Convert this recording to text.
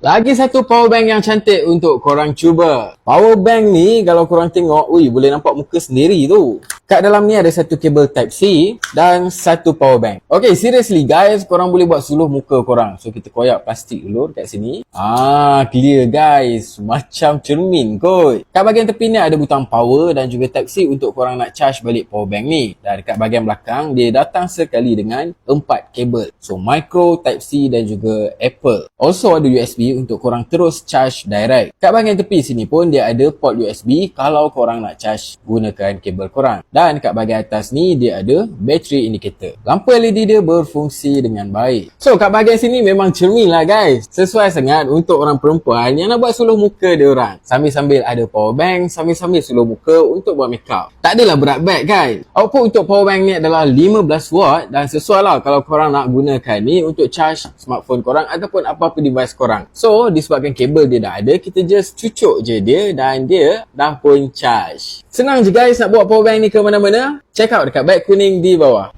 Lagi satu power bank yang cantik untuk korang cuba. Power bank ni kalau korang tengok, boleh nampak muka sendiri tu. Kat dalam ni ada satu kabel Type-C dan satu power bank. Okay, seriously guys, korang boleh buat suluh muka korang. So kita koyak plastik dulu dekat sini. Clear guys. Macam cermin kot. Kat bahagian tepi ni ada butang power dan juga Type-C untuk korang nak charge balik power bank ni. Dan dekat bahagian belakang, dia datang sekali dengan 4 kabel. So micro, Type-C dan juga Apple. Also ada USB untuk korang terus charge direct. Kat bahagian tepi sini pun dia ada port USB kalau korang nak charge gunakan kabel korang. Dan kat bahagian atas ni dia ada battery indicator. Lampu LED dia berfungsi dengan baik. So kat bahagian sini memang cermin lah guys. Sesuai sangat untuk orang perempuan yang nak buat suluh muka dia orang. Sambil-sambil ada power bank, sambil-sambil suluh muka untuk buat makeup. Tak adalah berat bag guys. Output untuk power bank ni adalah 15 watt dan sesuai lah kalau korang nak gunakan ni untuk charge smartphone korang ataupun apa-apa device korang. So disebabkan kabel dia dah ada, kita just cucuk je dia dan dia dah pun charge. Senang je guys nak buat power bank ni ke mana-mana. Check out dekat beg kuning di bawah.